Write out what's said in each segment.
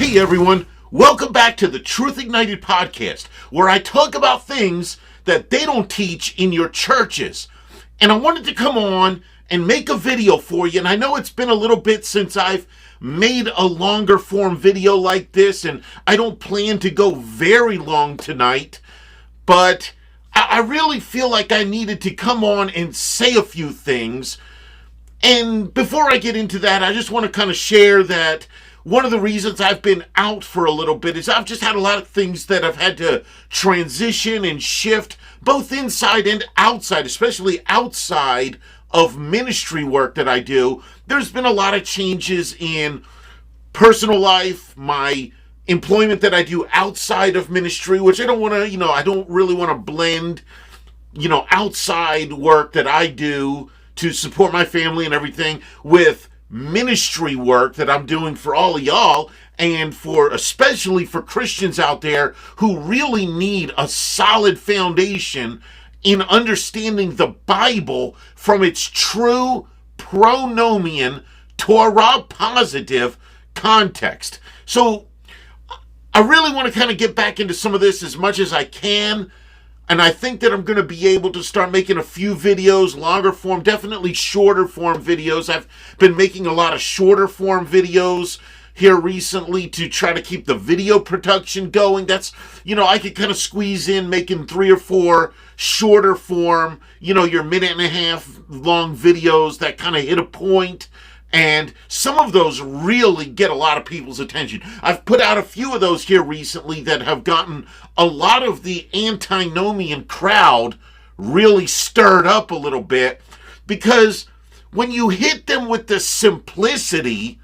Hey everyone, welcome back to the Truth Ignited podcast, where I talk about things that they don't teach in your churches. And I wanted to come on and make a video for you, and I know it's been a little bit since I've made a longer form video like this, and I don't plan to go very long tonight, but I really feel like I needed to come on and say a few things. And before I get into that, I just want to kind of share that one of the reasons I've been out for a little bit is I've just had a lot of things that I've had to transition and shift, both inside and outside, especially outside of ministry work that I do. There's been a lot of changes in personal life, my employment that I do outside of ministry, which I don't want to, I don't really want to blend, outside work that I do to support my family and everything with ministry work that I'm doing for all of y'all, and especially for Christians out there who really need a solid foundation in understanding the Bible from its true pronomian, Torah positive context. So I really want to kind of get back into some of this as much as I can. And I think that I'm going to be able to start making a few videos, longer form, definitely shorter form videos. I've been making a lot of shorter form videos here recently to try to keep the video production going. That's, I could kind of squeeze in making 3 or 4 shorter form, your minute and a half long videos that kind of hit a point. And some of those really get a lot of people's attention. I've put out a few of those here recently that have gotten a lot of the antinomian crowd really stirred up a little bit, because when you hit them with the simplicity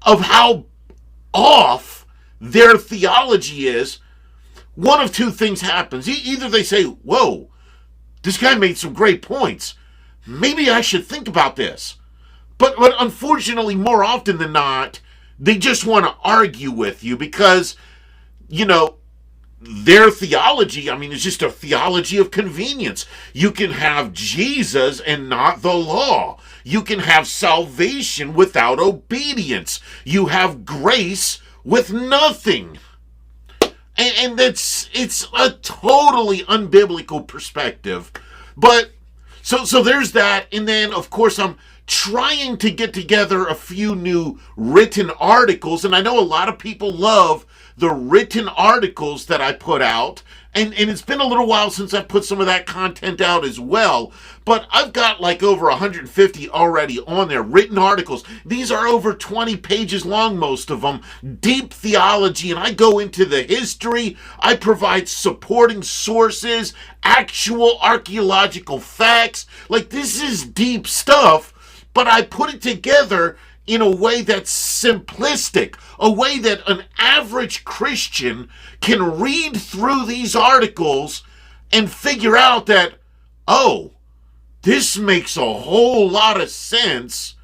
of how off their theology is, one of two things happens. Either they say, whoa, this guy made some great points. Maybe I should think about this. But unfortunately, more often than not, they just want to argue with you because, their theology, is just a theology of convenience. You can have Jesus and not the law. You can have salvation without obedience. You have grace with nothing. And it's a totally unbiblical perspective. But so there's that. And then, of course, I'm trying to get together a few new written articles, and I know a lot of people love the written articles that I put out, and it's been a little while since I've put some of that content out as well, but I've got like over 150 already on there, written articles. These are over 20 pages long, most of them, deep theology, and I go into the history, I provide supporting sources, actual archaeological facts. Like, this is deep stuff, but I put it together in a way that's simplistic, a way that an average Christian can read through these articles and figure out that, oh, this makes a whole lot of sense,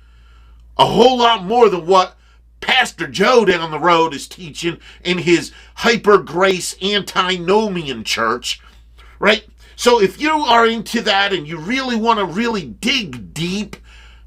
a whole lot more than what Pastor Joe down the road is teaching in his hyper-grace antinomian church, right? So if you are into that and you really want to really dig deep,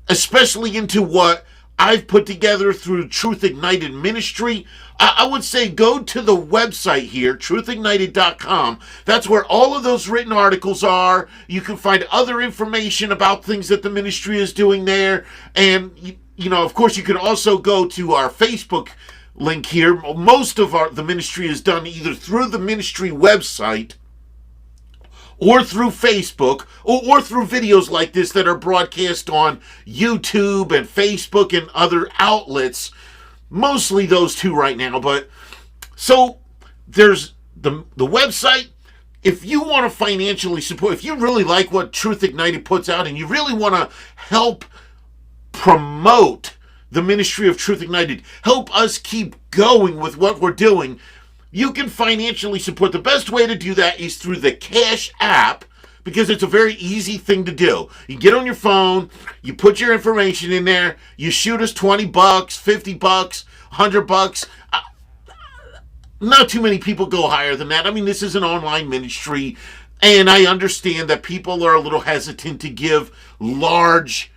especially into what I've put together through Truth Ignited Ministry, I would say go to the website here, truthignited.com. That's where all of those written articles are. You can find other information about things that the ministry is doing there. And, of course, you can also go to our Facebook link here. Most of the ministry is done either through the ministry website or through Facebook, or through videos like this that are broadcast on YouTube and Facebook and other outlets. Mostly those two right now. But so there's the website. If you want to financially support, if you really like what Truth Ignited puts out and you really want to help promote the ministry of Truth Ignited, help us keep going with what we're doing, you can financially support. The best way to do that is through the Cash App, because it's a very easy thing to do. You get on your phone, you put your information in there, you shoot us $20, $50, $100. Not too many people go higher than that. This is an online ministry, and I understand that people are a little hesitant to give large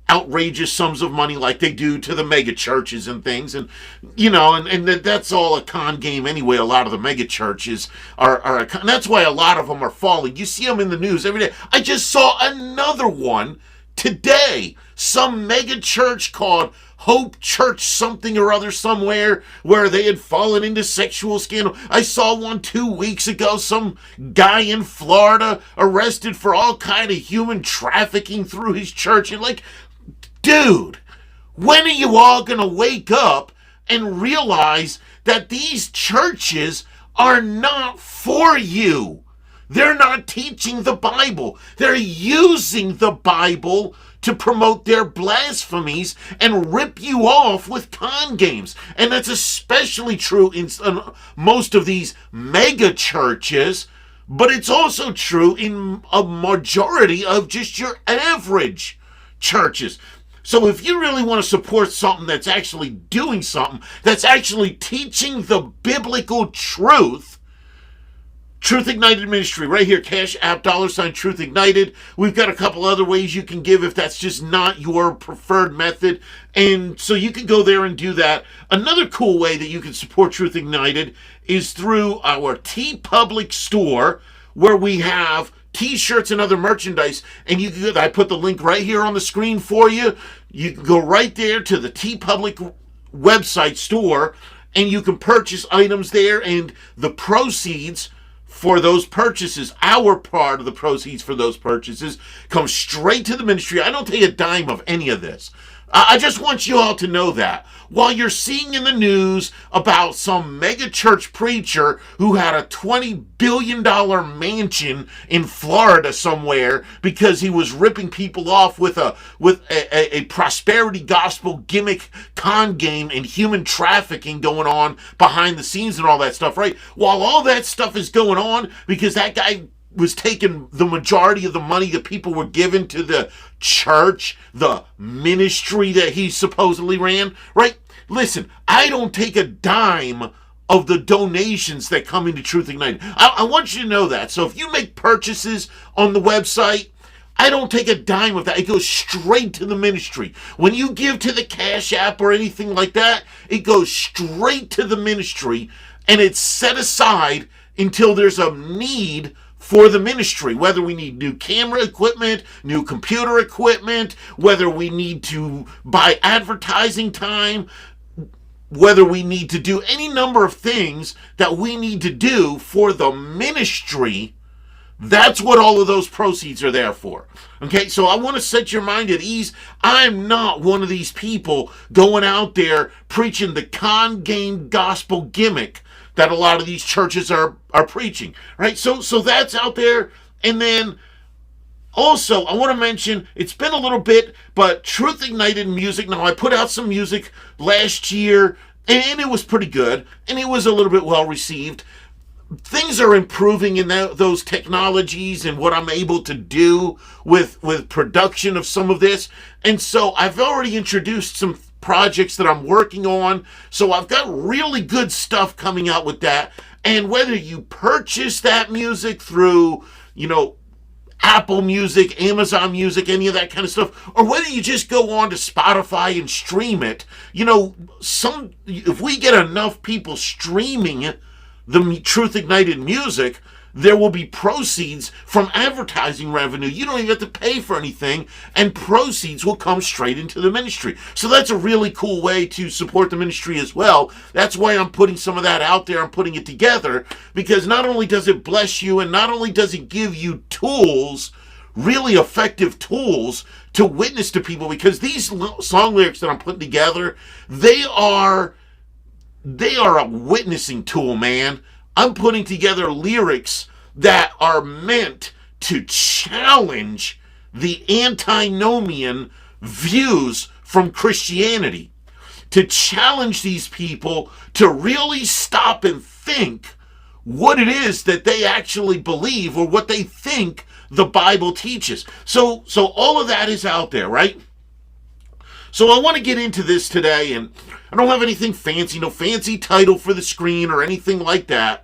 outrageous sums of money like they do to the mega churches and things. And, and that's all a con game anyway. A lot of the mega churches are a con. That's why a lot of them are falling. You see them in the news every day. I just saw another one today. Some mega church called Hope Church something or other somewhere where they had fallen into sexual scandal. I saw one 2 weeks ago, some guy in Florida arrested for all kind of human trafficking through his church. And like, dude, when are you all going to wake up and realize that these churches are not for you? They're not teaching the Bible. They're using the Bible to promote their blasphemies and rip you off with con games. And that's especially true in most of these mega churches, but it's also true in a majority of just your average churches. So if you really want to support something that's actually doing something, that's actually teaching the biblical truth, Truth Ignited Ministry, right here, Cash App, $ Truth Ignited. We've got a couple other ways you can give if that's just not your preferred method. And so you can go there and do that. Another cool way that you can support Truth Ignited is through our TeePublic store, where we have t-shirts and other merchandise. And you can, I put the link right here on the screen for you. You can go right there to the TeePublic website store, and you can purchase items there, and the proceeds for those purchases, our part of the proceeds for those purchases, comes straight to the ministry. I don't take a dime of any of this. I just want you all to know that. While you're seeing in the news about some mega church preacher who had a $20 billion mansion in Florida somewhere because he was ripping people off with a prosperity gospel gimmick con game and human trafficking going on behind the scenes and all that stuff, right? While all that stuff is going on because that guy was taking the majority of the money that people were given to the church, the ministry that he supposedly ran, right? Listen, I don't take a dime of the donations that come into Truth Ignited. I want you to know that. So if you make purchases on the website, I don't take a dime of that. It goes straight to the ministry. When you give to the Cash App or anything like that, it goes straight to the ministry, and it's set aside until there's a need for the ministry, whether we need new camera equipment, new computer equipment, whether we need to buy advertising time, whether we need to do any number of things that we need to do for the ministry. That's what all of those proceeds are there for. Okay, so I want to set your mind at ease. I'm not one of these people going out there preaching the con game gospel gimmick that a lot of these churches are preaching, right? So that's out there. And then also, I want to mention, it's been a little bit, but Truth Ignited music. Now, I put out some music last year, and it was pretty good, and it was a little bit well received. Things are improving in those technologies and what I'm able to do with production of some of this. And so I've already introduced some projects that I'm working on. So I've got really good stuff coming out with that. And whether you purchase that music through, Apple Music, Amazon Music, any of that kind of stuff, or whether you just go on to Spotify and stream it, if we get enough people streaming the Truth Ignited music, there will be proceeds from advertising revenue. You don't even have to pay for anything, and proceeds will come straight into the ministry. So that's a really cool way to support the ministry as well. That's why I'm putting some of that out there. I'm putting it together, because not only does it bless you, and not only does it give you tools, really effective tools to witness to people, because these song lyrics that I'm putting together, they are a witnessing tool, man. I'm putting together lyrics that are meant to challenge the antinomian views from Christianity, to challenge these people to really stop and think what it is that they actually believe, or what they think the Bible teaches. So all of that is out there, right? So I want to get into this today, and I don't have anything fancy, no fancy title for the screen or anything like that.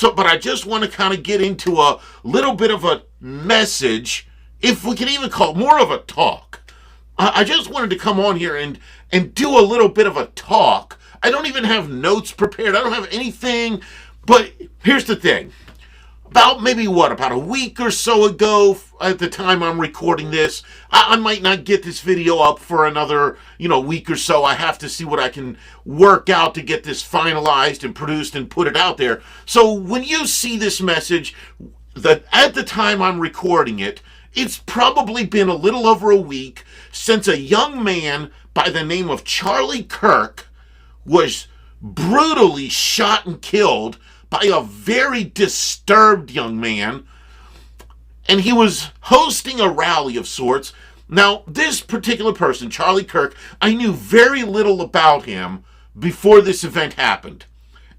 But I just want to kind of get into a little bit of a message, if we can even call it more of a talk. I just wanted to come on here and do a little bit of a talk. I don't even have notes prepared. I don't have anything. But here's the thing. About a week or so ago, at the time I'm recording this, I might not get this video up for another, week or so. I have to see what I can work out to get this finalized and produced and put it out there. So when you see this message, that at the time I'm recording it, it's probably been a little over a week since a young man by the name of Charlie Kirk was brutally shot and killed by a very disturbed young man, and he was hosting a rally of sorts. Now, this particular person, Charlie Kirk, I knew very little about him before this event happened.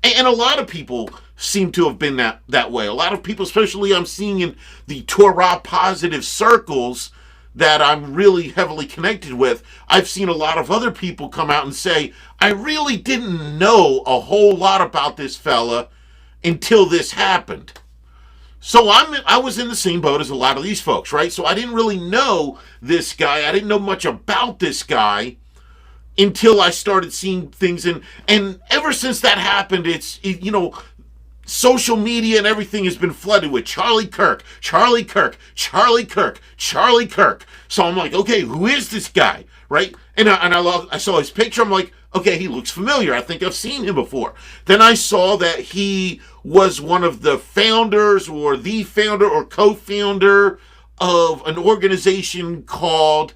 And a lot of people seem to have been that way. A lot of people, especially I'm seeing in the Torah positive circles that I'm really heavily connected with, I've seen a lot of other people come out and say, I really didn't know a whole lot about this fella until this happened. So I was in the same boat as a lot of these folks, right? So I didn't really know this guy. I didn't know much about this guy until I started seeing things. And ever since that happened, social media and everything has been flooded with Charlie Kirk, Charlie Kirk, Charlie Kirk, Charlie Kirk. So I'm like, okay, who is this guy, right? And I saw his picture. I'm like, okay, he looks familiar. I think I've seen him before. Then I saw that he was one of the founders or the founder or co-founder of an organization called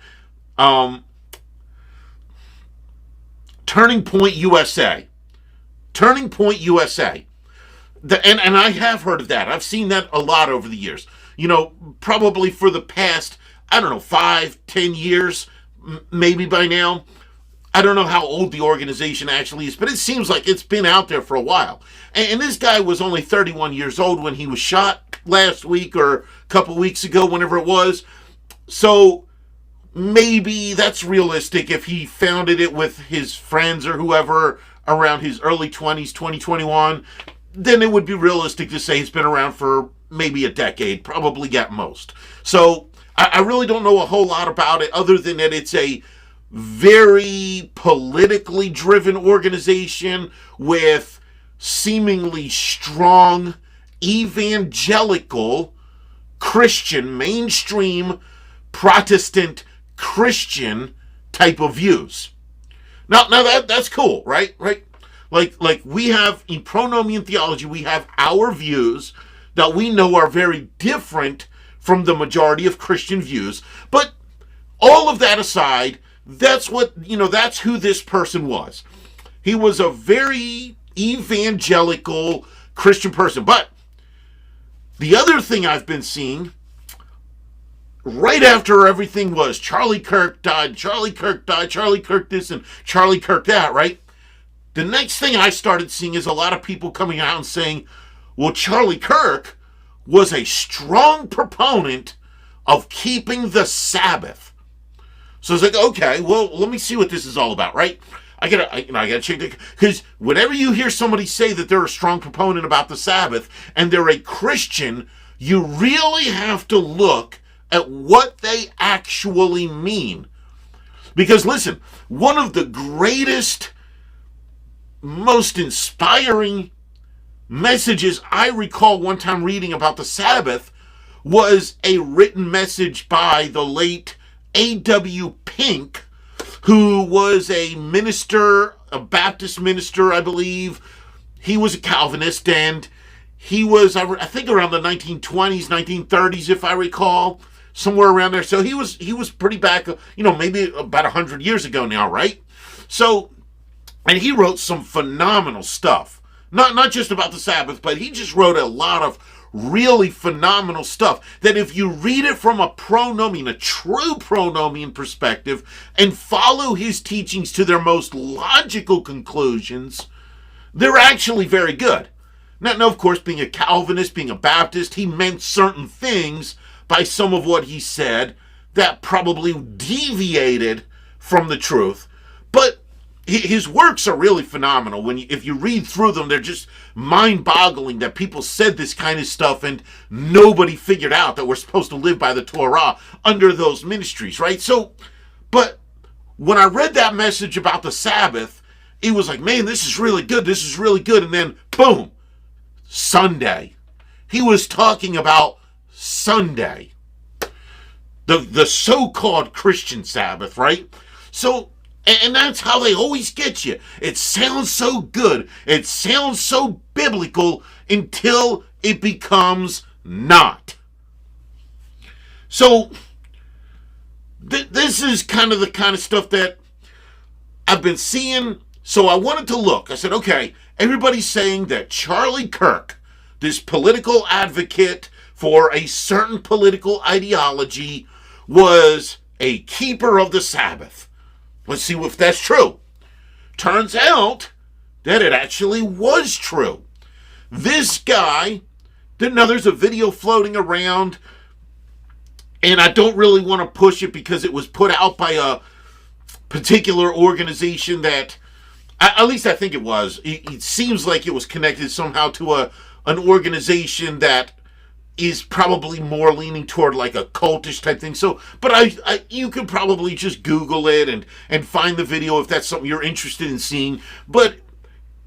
Turning Point USA. Turning Point USA. And I have heard of that. I've seen that a lot over the years. Probably for the past, 5-10 years, maybe by now. I don't know how old the organization actually is, but it seems like it's been out there for a while. And this guy was only 31 years old when he was shot last week or a couple weeks ago, whenever it was. So maybe that's realistic if he founded it with his friends or whoever around his early 20s, 2021. Then it would be realistic to say he's been around for maybe a decade, probably at most. So I really don't know a whole lot about it other than that it's a very politically driven organization with seemingly strong evangelical Christian, mainstream Protestant Christian type of views. Now that's cool, right? Like we have in pronomian theology, we have our views that we know are very different from the majority of Christian views. But all of that aside, that's who this person was. He was a very evangelical Christian person. But the other thing I've been seeing, right after everything was Charlie Kirk died, Charlie Kirk died, Charlie Kirk this and Charlie Kirk that, right? The next thing I started seeing is a lot of people coming out and saying, well, Charlie Kirk was a strong proponent of keeping the Sabbath. So it's like, okay, well, let me see what this is all about, right? I gotta check it, because whenever you hear somebody say that they're a strong proponent about the Sabbath and they're a Christian, you really have to look at what they actually mean. Because listen, one of the greatest, most inspiring messages I recall one time reading about the Sabbath was a written message by the late A.W. Pink, who was a minister, a Baptist minister, I believe. He was a Calvinist, and he was, I think, around the 1920s, 1930s, if I recall, somewhere around there. So he was pretty back, maybe about 100 years ago now, right? So, and he wrote some phenomenal stuff. Not just about the Sabbath, but he just wrote a lot of really phenomenal stuff that if you read it from a pronomian, a true pronomian perspective, and follow his teachings to their most logical conclusions, they're actually very good. Now, of course, being a Calvinist, being a Baptist, he meant certain things by some of what he said that probably deviated from the truth. But his works are really phenomenal. If you read through them, they're just mind-boggling that people said this kind of stuff and nobody figured out that we're supposed to live by the Torah under those ministries, right? So, But when I read that message about the Sabbath, it was like, man, this is really good. This is really good. And then, boom, Sunday. He was talking about Sunday. The so-called Christian Sabbath, right? So, and that's how they always get you. It sounds so good. It sounds so biblical until it becomes not. So, this is kind of the kind of stuff that I've been seeing. So I wanted to look. I said, okay, everybody's saying that Charlie Kirk, this political advocate for a certain political ideology, was a keeper of the Sabbath. Let's see if that's true. Turns out that it actually was true. This guy, now there's a video floating around, and I don't really want to push it because it was put out by a particular organization that, at least I think it was. It seems like it was connected somehow to an organization that is probably more leaning toward like a cultish type thing. So, but you could probably just Google it and find the video if that's something you're interested in seeing. But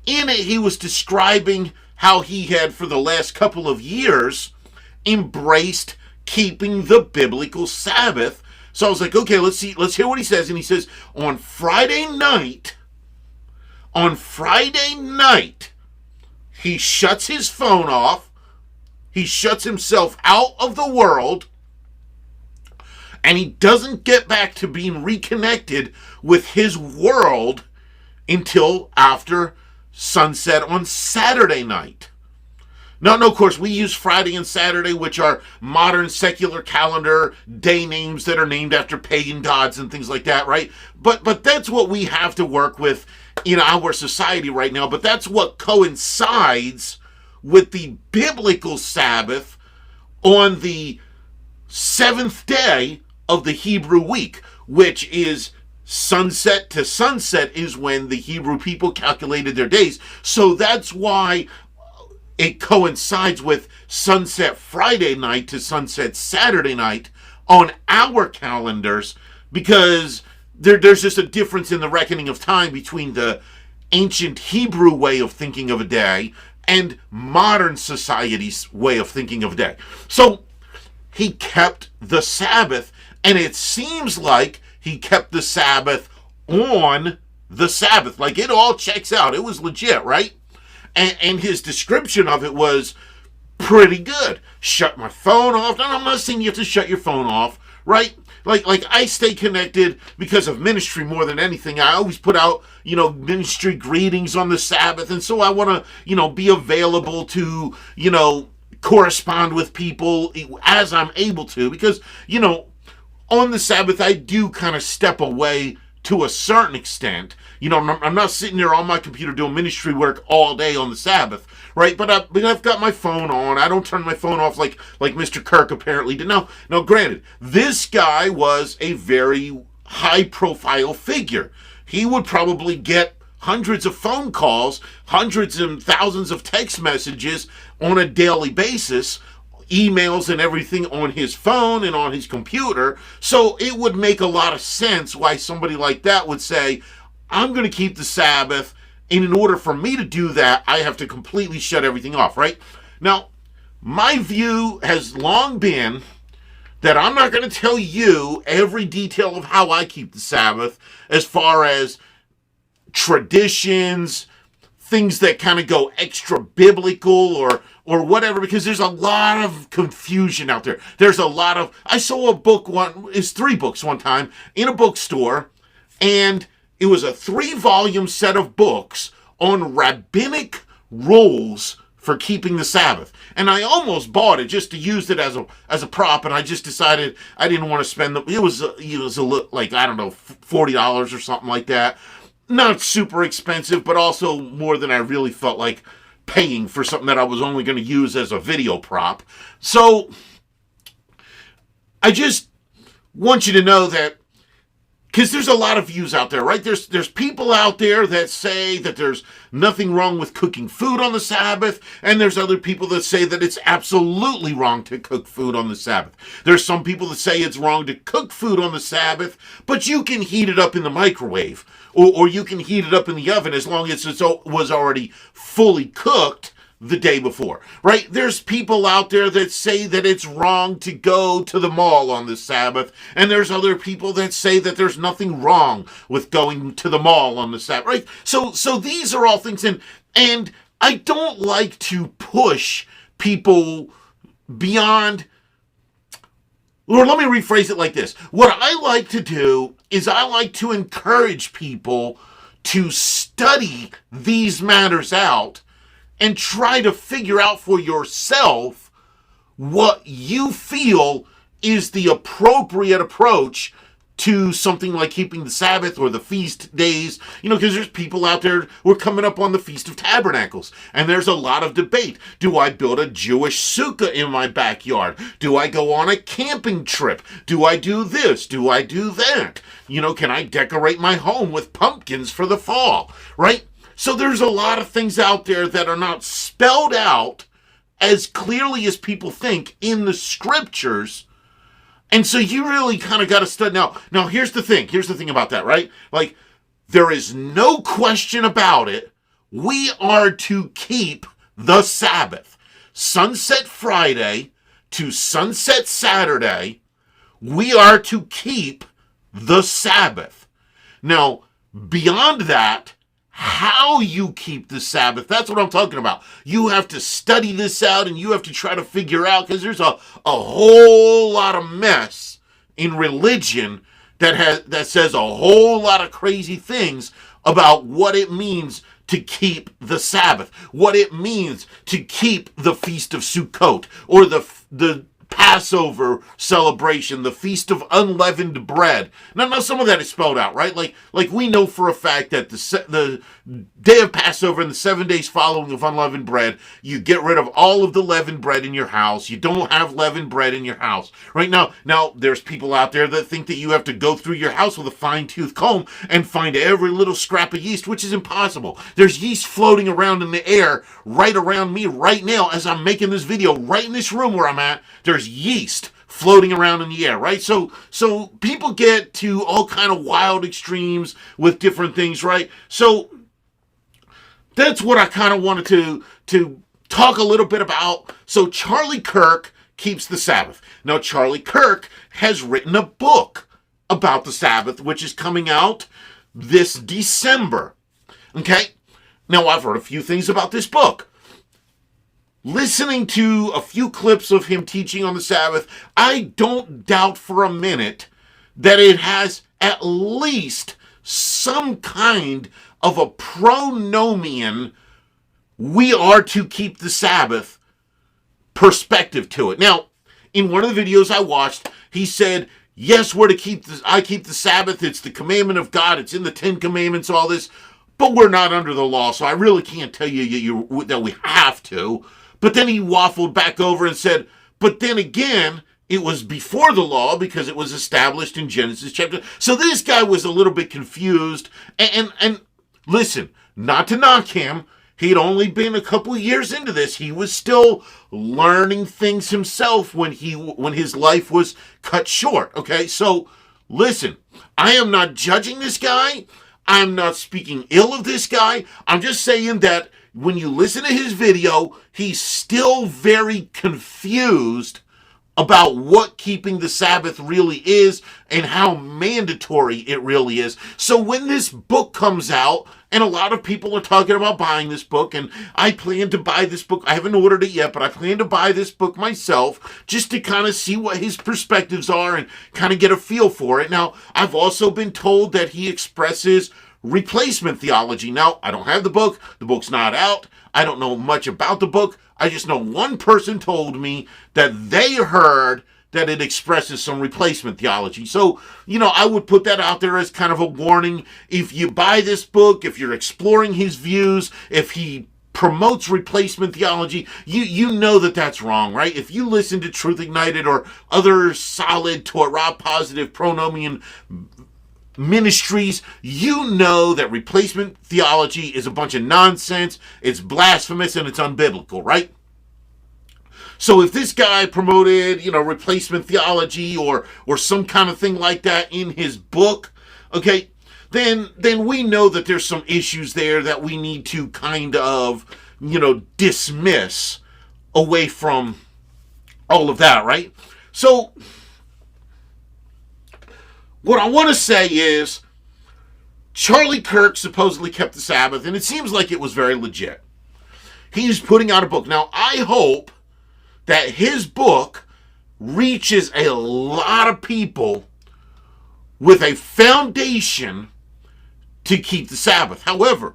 in it, he was describing how he had, for the last couple of years, embraced keeping the biblical Sabbath. So I was like, okay, let's hear what he says. And he says, on Friday night, he shuts his phone off. He shuts himself out of the world, and he doesn't get back to being reconnected with his world until after sunset on Saturday night. No, of course, we use Friday and Saturday, which are modern secular calendar day names that are named after pagan gods and things like that, right? But that's what we have to work with in our society right now. But that's what coincides with the biblical Sabbath on the seventh day of the Hebrew week, which is sunset to sunset is when the Hebrew people calculated their days. So that's why it coincides with sunset Friday night to sunset Saturday night on our calendars, because there's just a difference in the reckoning of time between the ancient Hebrew way of thinking of a day and modern society's way of thinking of a day. So he kept the Sabbath, and it seems like he kept the Sabbath on the Sabbath. Like, it all checks out. It was legit, right? And his description of it was pretty good. Shut my phone off. And I'm not saying you have to shut your phone off, right? Like I stay connected because of ministry more than anything. I always put out, ministry greetings on the Sabbath. And so I want to, be available to, correspond with people as I'm able to. Because, on the Sabbath, I do kind of step away to a certain extent. I'm not sitting there on my computer doing ministry work all day on the Sabbath, right? But I've got my phone on. I don't turn my phone off like Mr. Kirk apparently did. Now, granted, this guy was a very high-profile figure. He would probably get hundreds of phone calls, hundreds and thousands of text messages on a daily basis, emails and everything on his phone and on his computer. So it would make a lot of sense why somebody like that would say, I'm going to keep the Sabbath, and in order for me to do that, I have to completely shut everything off, right? Now, my view has long been that I'm not going to tell you every detail of how I keep the Sabbath as far as traditions, things that kind of go extra biblical or whatever, because there's a lot of confusion out there. There's a lot of, I saw a book, it's 3 books one time in a bookstore, and it was a 3-volume set of books on rabbinic rules for keeping the Sabbath. And I almost bought it just to use it as a prop, and I just decided I didn't want to spend it was like, I don't know, $40 or something like that. Not super expensive, but also more than I really felt like paying for something that I was only going to use as a video prop. So I just want you to know that because there's a lot of views out there, right? There's people out there that say that there's nothing wrong with cooking food on the Sabbath, and there's other people that say that it's absolutely wrong to cook food on the Sabbath. There's some people that say it's wrong to cook food on the Sabbath, but you can heat it up in the microwave, or you can heat it up in the oven as long as it was already fully cooked the day before, right? There's people out there that say that it's wrong to go to the mall on the Sabbath, and there's other people that say that there's nothing wrong with going to the mall on the Sabbath, right? So these are all things, and I don't like to push people beyond, or let me rephrase it like this. What I like to do is I like to encourage people to study these matters out and try to figure out for yourself what you feel is the appropriate approach to something like keeping the Sabbath or the feast days. Because there's people out there, we're coming up on the Feast of Tabernacles, and there's a lot of debate. Do I build a Jewish sukkah in my backyard? Do I go on a camping trip? Do I do this? Do I do that? Can I decorate my home with pumpkins for the fall, right? So there's a lot of things out there that are not spelled out as clearly as people think in the scriptures. And so you really kind of got to study. Now here's the thing. Here's the thing about that, right? Like, there is no question about it. We are to keep the Sabbath. Sunset Friday to sunset Saturday, we are to keep the Sabbath. Now, beyond that, how you keep the Sabbath, that's what I'm talking about. You have to study this out, and you have to try to figure out, because there's a whole lot of mess in religion that says a whole lot of crazy things about what it means to keep the Sabbath, what it means to keep the Feast of Sukkot, or the Passover celebration, the Feast of Unleavened Bread. Now some of that is spelled out, right? Like we know for a fact that the day of Passover and the 7 days following of unleavened bread, you get rid of all of the leavened bread in your house. You don't have leavened bread in your house. Right now, there's people out there that think that you have to go through your house with a fine-tooth comb and find every little scrap of yeast, which is impossible. There's yeast floating around in the air right around me right now as I'm making this video, right in this room where I'm at. There's yeast floating around in the air, right? So people get to all kind of wild extremes with different things, right? So that's what I kind of wanted to talk a little bit about. So Charlie Kirk keeps the Sabbath. Now, Charlie Kirk has written a book about the Sabbath, which is coming out this December. Okay? Now, I've heard a few things about this book. Listening to a few clips of him teaching on the Sabbath, I don't doubt for a minute that it has at least some kind of a pronomian, we are to keep the Sabbath perspective to it. Now, in one of the videos I watched, he said, yes, we're to keep I keep the Sabbath. It's the commandment of God. It's in the 10 Commandments, all this, but we're not under the law, so I really can't tell you that we have to. But then he waffled back over and said, but then again, it was before the law because it was established in Genesis chapter. So this guy was a little bit confused. And listen, not to knock him. He'd only been a couple years into this. He was still learning things himself when his life was cut short. Okay, so listen, I am not judging this guy. I'm not speaking ill of this guy. I'm just saying that when you listen to his video, he's still very confused about what keeping the Sabbath really is and how mandatory it really is. So when this book comes out, and a lot of people are talking about buying this book, and I plan to buy this book. I haven't ordered it yet, but I plan to buy this book myself just to kind of see what his perspectives are and kind of get a feel for it. Now, I've also been told that he expresses replacement theology. Now, I don't have the book. The book's not out. I don't know much about the book. I just know one person told me that they heard that it expresses some replacement theology. So, I would put that out there as kind of a warning. If you buy this book, if you're exploring his views, if he promotes replacement theology, you know that that's wrong, right? If you listen to Truth Ignited or other solid Torah positive pronomian ministries, you know that replacement theology is a bunch of nonsense, it's blasphemous, and it's unbiblical, right? So if this guy promoted, replacement theology or some kind of thing like that in his book, okay, then we know that there's some issues there that we need to kind of, dismiss away from all of that, right? So what I want to say is Charlie Kirk supposedly kept the Sabbath, and it seems like it was very legit. He's putting out a book. Now, I hope that his book reaches a lot of people with a foundation to keep the Sabbath. However,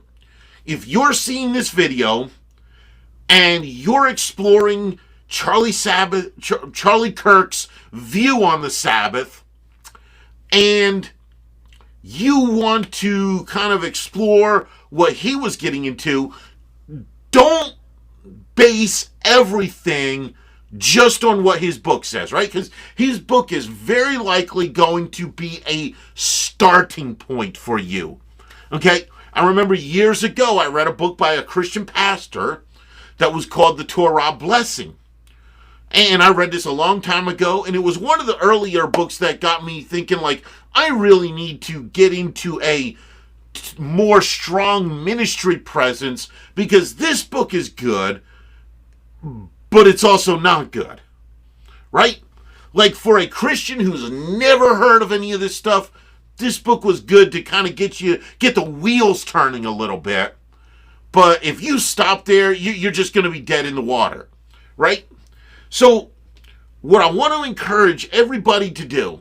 if you're seeing this video and you're exploring Charlie Kirk's view on the Sabbath, and you want to kind of explore what he was getting into, don't base everything just on what his book says, right? Because his book is very likely going to be a starting point for you. Okay? I remember years ago I read a book by a Christian pastor that was called The Torah Blessing. And I read this a long time ago, and it was one of the earlier books that got me thinking, like, I really need to get into a more strong ministry presence, because this book is good, but it's also not good, right? Like, for a Christian who's never heard of any of this stuff, this book was good to kind of get the wheels turning a little bit. But if you stop there, you're just going to be dead in the water, right? So what I want to encourage everybody to do,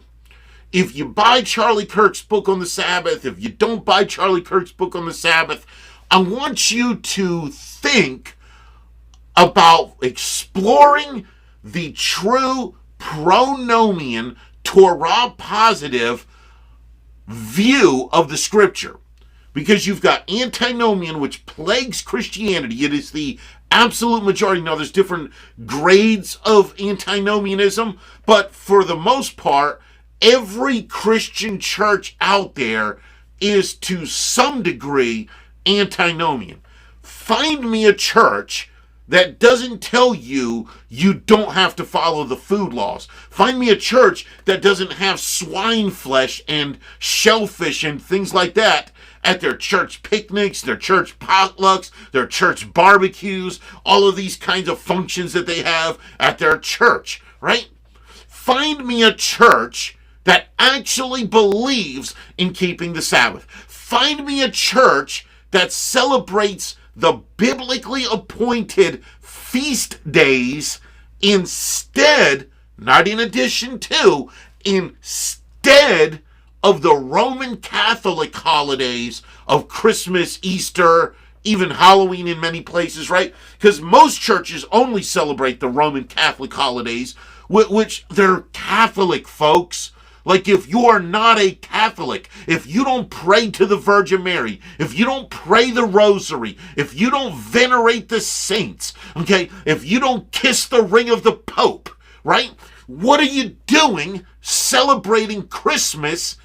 if you buy Charlie Kirk's book on the Sabbath, if you don't buy Charlie Kirk's book on the Sabbath, I want you to think about exploring the true pronomian, Torah positive view of the scripture. Because you've got antinomian, which plagues Christianity. It is the absolute majority. Now, there's different grades of antinomianism, but for the most part, every Christian church out there is to some degree antinomian. Find me a church that doesn't tell you you don't have to follow the food laws. Find me a church that doesn't have swine flesh and shellfish and things like that at their church picnics, their church potlucks, their church barbecues, all of these kinds of functions that they have at their church, right? Find me a church that actually believes in keeping the Sabbath. Find me a church that celebrates the biblically appointed feast days instead, not in addition to, instead of the Roman Catholic holidays of Christmas, Easter, even Halloween in many places, right? Because most churches only celebrate the Roman Catholic holidays, which they're Catholic, folks. Like, if you are not a Catholic, if you don't pray to the Virgin Mary, if you don't pray the Rosary, if you don't venerate the saints, okay, if you don't kiss the ring of the Pope, right? What are you doing celebrating Christmas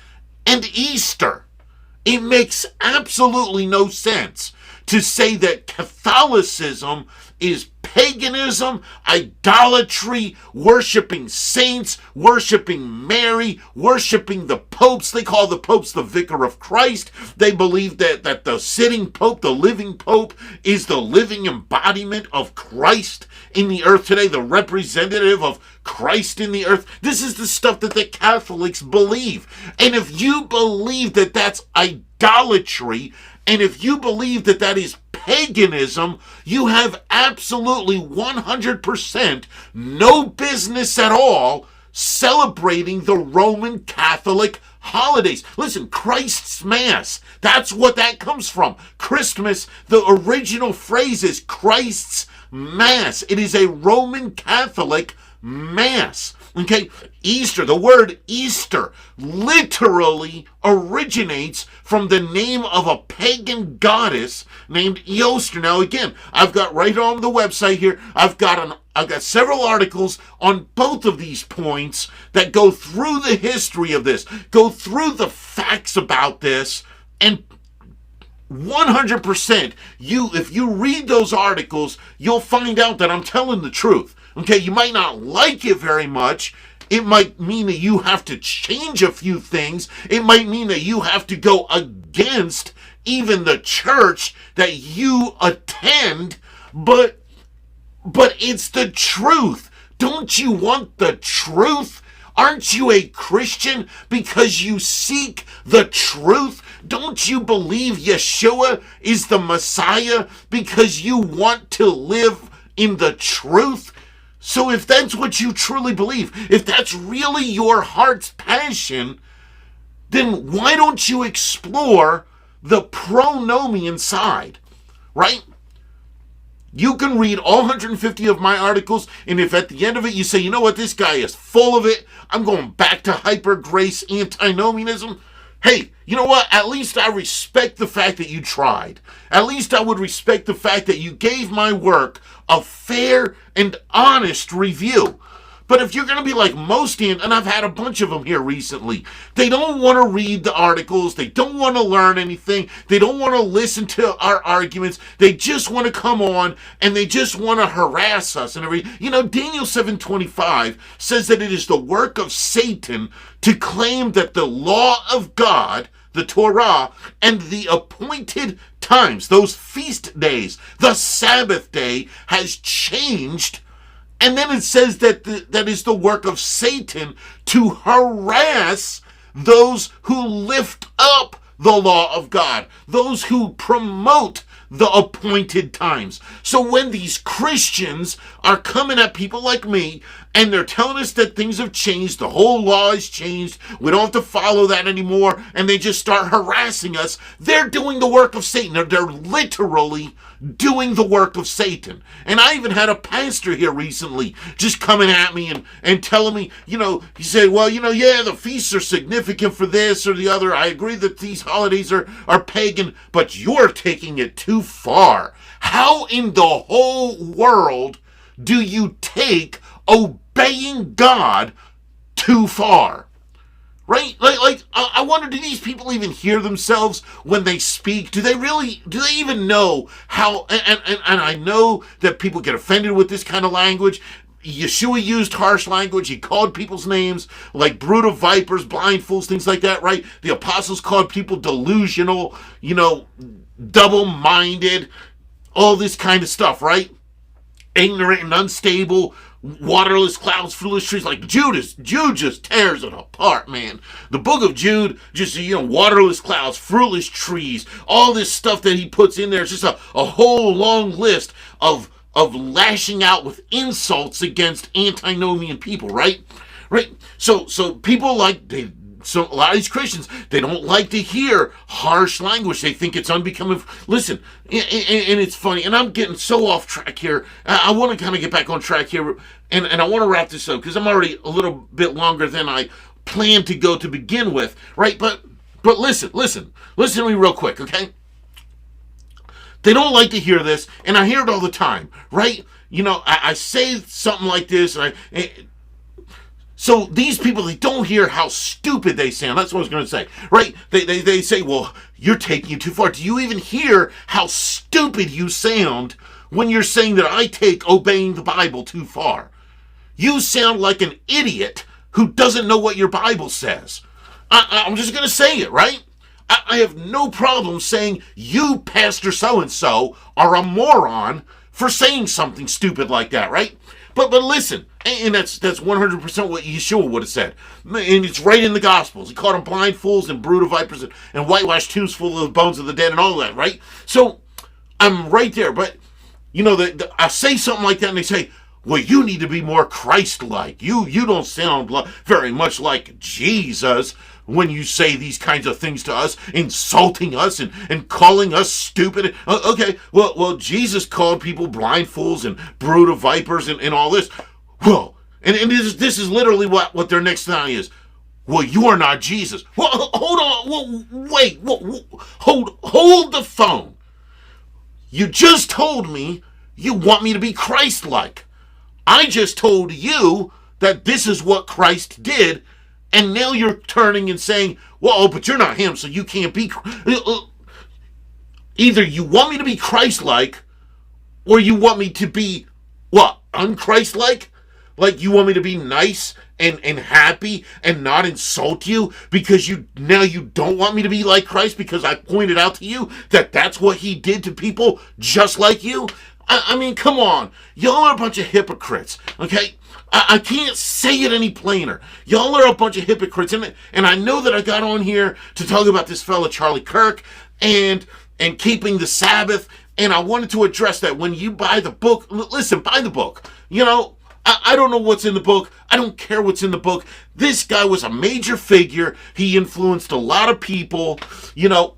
and Easter? It makes absolutely no sense to say that Catholicism is paganism, idolatry, worshiping saints, worshiping Mary, worshiping the popes. They call the popes the vicar of Christ. They believe that the sitting pope, the living pope, is the living embodiment of Christ in the earth today, the representative of Christ in the earth. This is the stuff that the Catholics believe. And if you believe that that's idolatry, and if you believe that that is paganism, you have absolutely 100% no business at all celebrating the Roman Catholic holidays. Listen, Christ's Mass, that's what that comes from. Christmas, the original phrase is Christ's Mass. It is a Roman Catholic Mass. Okay, Easter, the word Easter literally originates from the name of a pagan goddess named Easter. Now again, I've got right on the website here, I've got an I've got several articles on both of these points that go through the history of this, go through the facts about this, and 100%, if you read those articles, you'll find out that I'm telling the truth. Okay, you might not like it very much. It might mean that you have to change a few things. It might mean that you have to go against even the church that you attend, but it's the truth. Don't you want the truth? Aren't you a Christian because you seek the truth? Don't you believe Yeshua is the Messiah because you want to live in the truth? So if that's what you truly believe, if that's really your heart's passion, then why don't you explore the pronomian side, right? You can read all 150 of my articles, and if at the end of it you say, you know what, this guy is full of it, I'm going back to hyper-grace antinomianism, hey, you know what, at least I respect the fact that you tried. At least I would respect the fact that you gave my work a fair and honest review. But if you're going to be like most, and I've had a bunch of them here recently, they don't want to read the articles, they don't want to learn anything, they don't want to listen to our arguments, they just want to come on and they just want to harass us and everything. You know, Daniel 7:25 says that it is the work of Satan to claim that the law of God, the Torah, and the appointed times, those feast days, the Sabbath day, has changed. And then it says that that is the work of Satan to harass those who lift up the law of God, those who promote the appointed times. So when these Christians are coming at people like me and they're telling us that things have changed, the whole law has changed, we don't have to follow that anymore, and they just start harassing us, they're doing the work of Satan. They're literally doing the work of Satan. And I even had a pastor here recently just coming at me and telling me, you know, he said, well, you know, yeah, the feasts are significant for this or the other. I agree that these holidays are pagan, but you're taking it too far. How in the whole world do you take obeying God too far? Right? Like I wonder, do these people even hear themselves when they speak? Do they even know how, and I know that people get offended with this kind of language. Yeshua used harsh language. He called people's names like brood of vipers, blind fools, things like that, right? The apostles called people delusional, you know, double-minded, all this kind of stuff, right? Ignorant and unstable, waterless clouds, foolish trees. Like Jude just tears it apart, man. The book of Jude, just, you know, waterless clouds, foolish trees, all this stuff that he puts in there. It's just a whole long list of lashing out with insults against antinomian people, right? Right? So people so a lot of these Christians, they don't like to hear harsh language. They think it's unbecoming. Listen, and it's funny, and I'm getting so off track here. I want to kind of get back on track here, and I want to wrap this up because I'm already a little bit longer than I planned to go to begin with, right? But listen to me real quick, okay? They don't like to hear this, and I hear it all the time, right? You know, I say something like this, so these people, they don't hear how stupid they sound. That's what I was going to say, right? They say, well, you're taking it too far. Do you even hear how stupid you sound when you're saying that I take obeying the Bible too far? You sound like an idiot who doesn't know what your Bible says. I'm just going to say it, right? I have no problem saying you, Pastor so-and-so, are a moron for saying something stupid like that, right? But listen, and that's 100% what Yeshua would have said. And it's right in the Gospels. He called them blind fools and brood of vipers and whitewashed tombs full of the bones of the dead and all that, right? So I'm right there. But, you know, I say something like that and they say, well, you need to be more Christ-like. You don't sound very much like Jesus when you say these kinds of things to us, insulting us and calling us stupid. Okay, well, Jesus called people blind fools and brood of vipers and all this. Well, and this is literally what their next line is. Well, you are not Jesus. Well, hold on. Wait. Hold the phone. You just told me you want me to be Christ-like. I just told you that this is what Christ did, and now you're turning and saying, well, but you're not him, so you can't be. Either you want me to be Christ-like, or you want me to be, what, unchrist-like? Like you want me to be nice and happy and not insult you because you don't want me to be like Christ because I pointed out to you that that's what he did to people just like you? I mean, come on. Y'all are a bunch of hypocrites, okay? I can't say it any plainer. Y'all are a bunch of hypocrites. And I know that I got on here to talk about this fella, Charlie Kirk, and keeping the Sabbath. And I wanted to address that. When you buy the book, listen, buy the book. You know, I don't know what's in the book. I don't care what's in the book. This guy was a major figure. He influenced a lot of people. You know,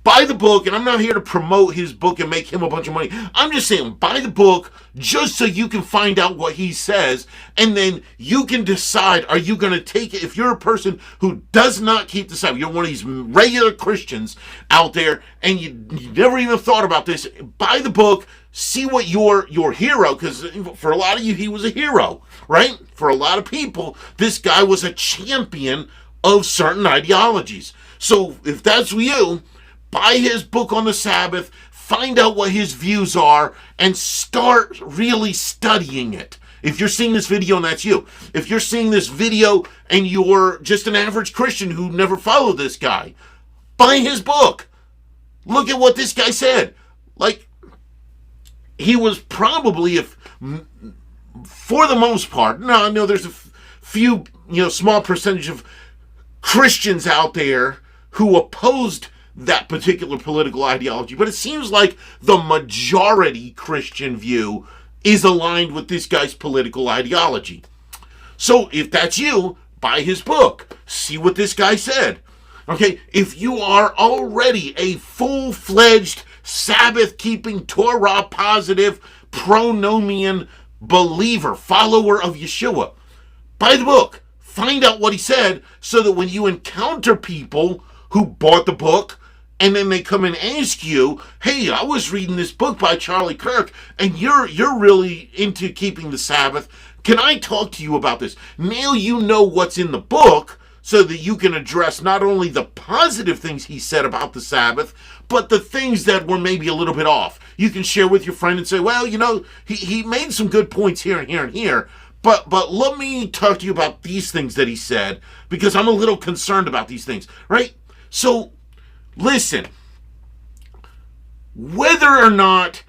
buy the book, and I'm not here to promote his book and make him a bunch of money. I'm just saying, buy the book just so you can find out what he says, and then you can decide, are you going to take it? If you're a person who does not keep the Sabbath, you're one of these regular Christians out there, and you never even thought about this, buy the book, see what your hero, because for a lot of you, he was a hero, right? For a lot of people, this guy was a champion of certain ideologies. So if that's you, buy his book on the Sabbath, find out what his views are, and start really studying it. If you're seeing this video and that's you. If you're seeing this video and you're just an average Christian who never followed this guy, buy his book. Look at what this guy said. Like, he was probably, for the most part, I know there's a few, small percentage of Christians out there who opposed that particular political ideology, but it seems like the majority Christian view is aligned with this guy's political ideology. So if that's you, buy his book, see what this guy said. Okay, if you are already a full-fledged Sabbath-keeping, Torah-positive, pronomian believer, follower of Yeshua, buy the book, find out what he said, so that when you encounter people who bought the book, and then they come and ask you, hey, I was reading this book by Charlie Kirk, and you're really into keeping the Sabbath. Can I talk to you about this? Now you know what's in the book, so that you can address not only the positive things he said about the Sabbath, but the things that were maybe a little bit off. You can share with your friend and say, well, he made some good points here and here and here, but let me talk to you about these things that he said, because I'm a little concerned about these things, right? So, listen, whether or not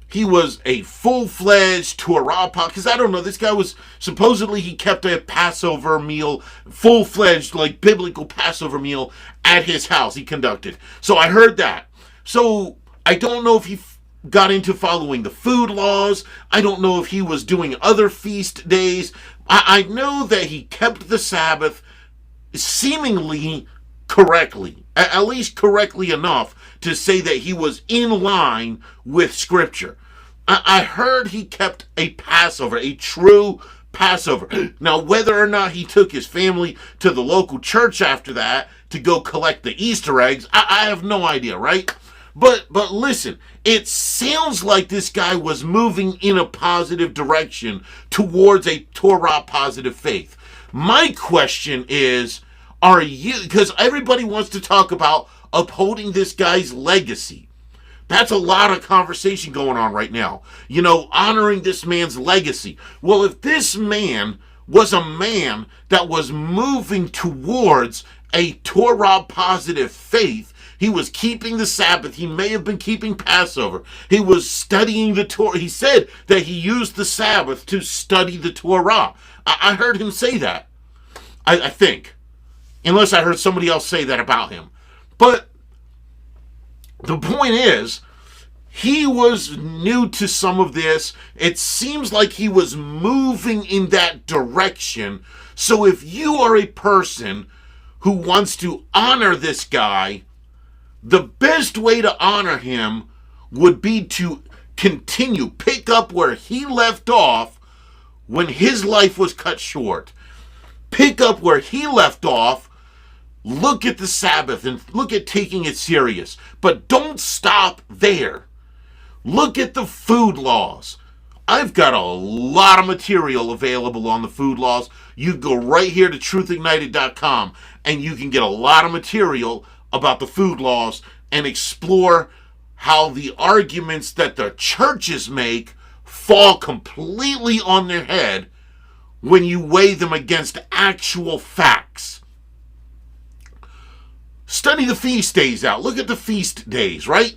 he was a full-fledged Torah, because I don't know, this guy was, supposedly he kept a Passover meal, full-fledged, like, biblical Passover meal at his house he conducted. So I heard that. So I don't know if he got into following the food laws. I don't know if he was doing other feast days. I know that he kept the Sabbath seemingly correctly, at least correctly enough to say that he was in line with Scripture. I heard he kept a Passover, a true Passover. Now, whether or not he took his family to the local church after that to go collect the Easter eggs, I have no idea, right? But listen, it sounds like this guy was moving in a positive direction towards a Torah positive faith. My question is, are you, because everybody wants to talk about upholding this guy's legacy. That's a lot of conversation going on right now. Honoring this man's legacy. Well, if this man was a man that was moving towards a Torah positive faith, he was keeping the Sabbath. He may have been keeping Passover. He was studying the Torah. He said that he used the Sabbath to study the Torah. I heard him say that. I think. Unless I heard somebody else say that about him. But the point is, he was new to some of this. It seems like he was moving in that direction. So if you are a person who wants to honor this guy, the best way to honor him would be to pick up where he left off when his life was cut short. Pick up where he left off. Look at the Sabbath and look at taking it serious. But don't stop there. Look at the food laws. I've got a lot of material available on the food laws. You go right here to truthignited.com and you can get a lot of material about the food laws and explore how the arguments that the churches make fall completely on their head when you weigh them against actual facts. Study the feast days out. Look at the feast days, right?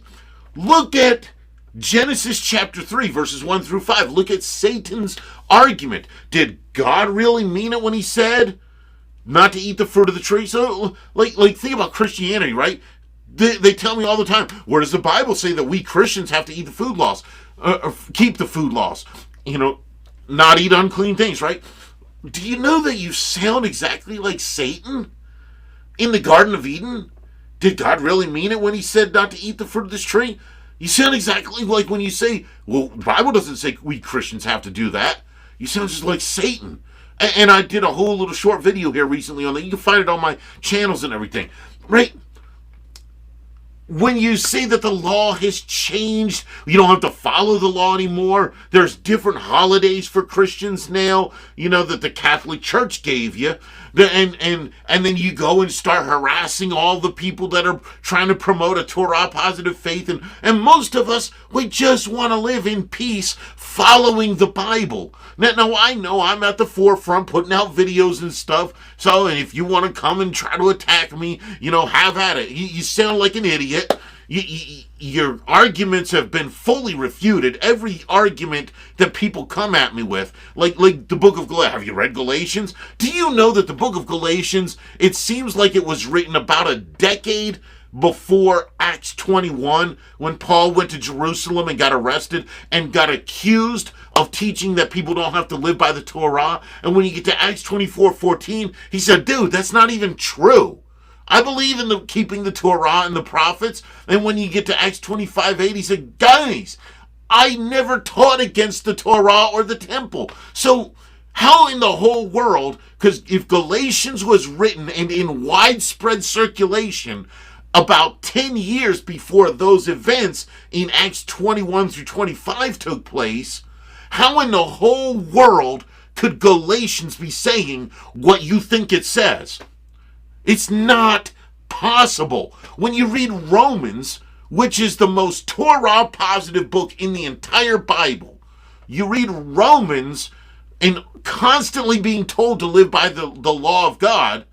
Look at Genesis chapter 3, verses 1 through 5. Look at Satan's argument. Did God really mean it when he said not to eat the fruit of the tree? So, like think about Christianity, right? They tell me all the time, where does the Bible say that we Christians have to eat the food laws? Keep the food laws? Not eat unclean things, right? Do you know that you sound exactly like Satan in the Garden of Eden? Did God really mean it when he said not to eat the fruit of this tree? You sound exactly like when you say, well, the Bible doesn't say we Christians have to do that. You sound just like Satan. And I did a whole little short video here recently on that. You can find it on my channels and everything, right? When you say that the law has changed, you don't have to follow the law anymore. There's different holidays for Christians now, that the Catholic Church gave you. And then you go and start harassing all the people that are trying to promote a Torah positive faith. And most of us, we just want to live in peace following the Bible. Now I know I'm at the forefront putting out videos and stuff. So if you want to come and try to attack me, have at it. You sound like an idiot. Your arguments have been fully refuted. Every argument that people come at me with, like the book of Galatians. Have you read Galatians? Do you know that the book of Galatians, it seems like it was written about a decade before Acts 21, when Paul went to Jerusalem and got arrested and got accused of teaching that people don't have to live by the Torah. And when you get to Acts 24:14, he said, dude, that's not even true. I believe in keeping the Torah and the prophets. And when you get to Acts 25:8, he said, guys, I never taught against the Torah or the temple. So how in the whole world, because if Galatians was written and in widespread circulation about 10 years before those events in Acts 21 through 25 took place, how in the whole world could Galatians be saying what you think it says? It's not possible. When you read Romans, which is the most Torah positive book in the entire Bible, you read Romans and constantly being told to live by the law of God,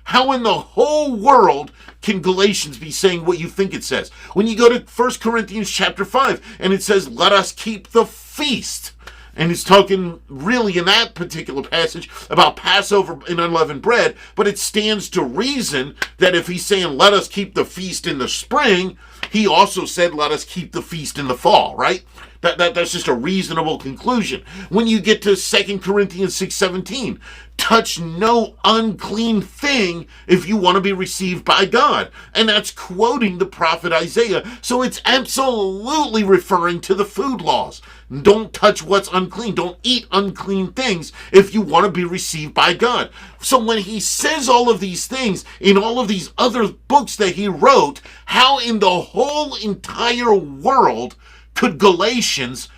how in the whole world can Galatians be saying what you think it says? When you go to 1 Corinthians chapter 5 and it says, let us keep the feast. And it's talking really in that particular passage about Passover and unleavened bread, but it stands to reason that if he's saying, let us keep the feast in the spring, he also said, let us keep the feast in the fall, right? That's just a reasonable conclusion. When you get to 2 Corinthians 6:17, touch no unclean thing if you want to be received by God. And that's quoting the prophet Isaiah. So it's absolutely referring to the food laws. Don't touch what's unclean. Don't eat unclean things if you want to be received by God. So when he says all of these things in all of these other books that he wrote, how in the whole entire world could Galatians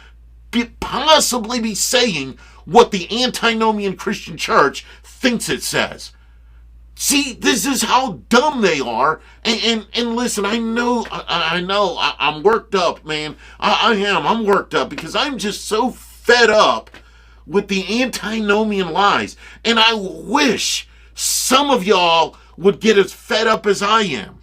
possibly be saying what the antinomian Christian church thinks it says? See, this is how dumb they are. And listen, I know, I'm worked up, man. I'm worked up because I'm just so fed up with the antinomian lies. And I wish some of y'all would get as fed up as I am.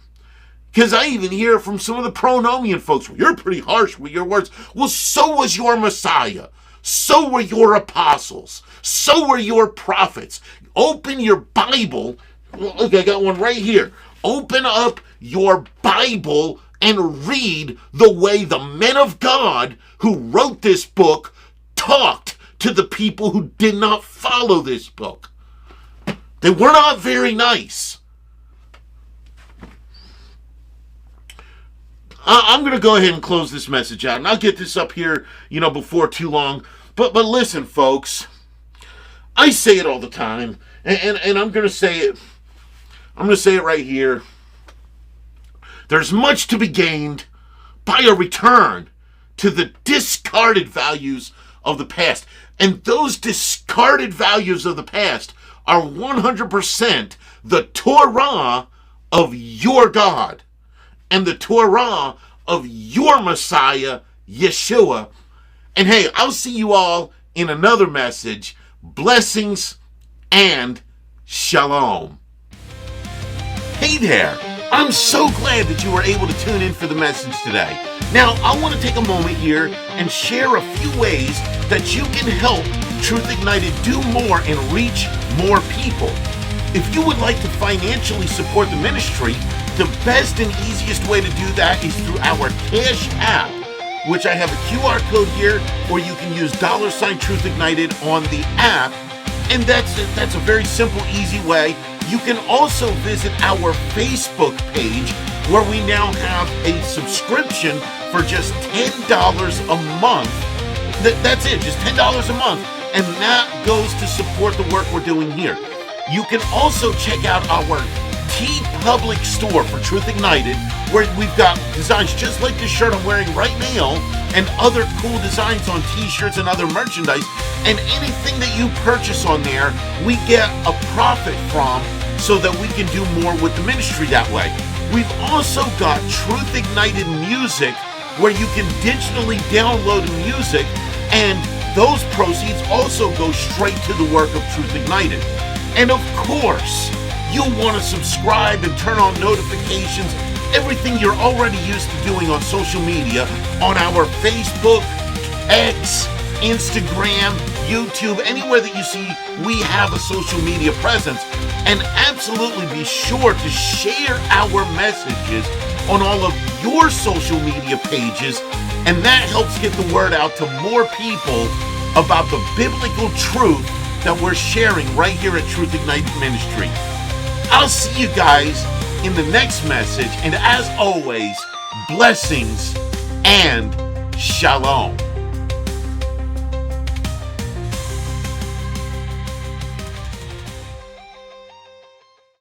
Because I even hear from some of the pronomian folks, well, you're pretty harsh with your words. Well, so was your Messiah. So were your apostles. So were your prophets. Open your Bible. Look, I got one right here. Open up your Bible and read the way the men of God who wrote this book talked to the people who did not follow this book. They were not very nice. I'm going to go ahead and close this message out, and I'll get this up here, before too long. But listen, folks, I say it all the time, and I'm going to say it. I'm going to say it right here. There's much to be gained by a return to the discarded values of the past. And those discarded values of the past are 100% the Torah of your God and the Torah of your Messiah, Yeshua. And hey, I'll see you all in another message. Blessings and shalom. Hey there. I'm so glad that you were able to tune in for the message today. Now, I want to take a moment here and share a few ways that you can help Truth Ignited do more and reach more people. If you would like to financially support the ministry, the best and easiest way to do that is through our Cash App, which I have a QR code here, or you can use $ Truth Ignited on the app. And that's a very simple, easy way. You can also visit our Facebook page, where we now have a subscription for just $10 a month. That's it, just $10 a month. And that goes to support the work we're doing here. You can also check out our TeePublic store for Truth Ignited, where we've got designs just like this shirt I'm wearing right now, and other cool designs on t-shirts and other merchandise. And anything that you purchase on there, we get a profit from, so that we can do more with the ministry that way. We've also got Truth Ignited Music, where you can digitally download music, and those proceeds also go straight to the work of Truth Ignited. And of course, you'll want to subscribe and turn on notifications, everything you're already used to doing on social media, on our Facebook, X, Instagram, YouTube, anywhere that you see we have a social media presence. And absolutely be sure to share our messages on all of your social media pages, and that helps get the word out to more people about the biblical truth that we're sharing right here at Truth Ignited Ministry. I'll see you guys in the next message, and as always, blessings and shalom.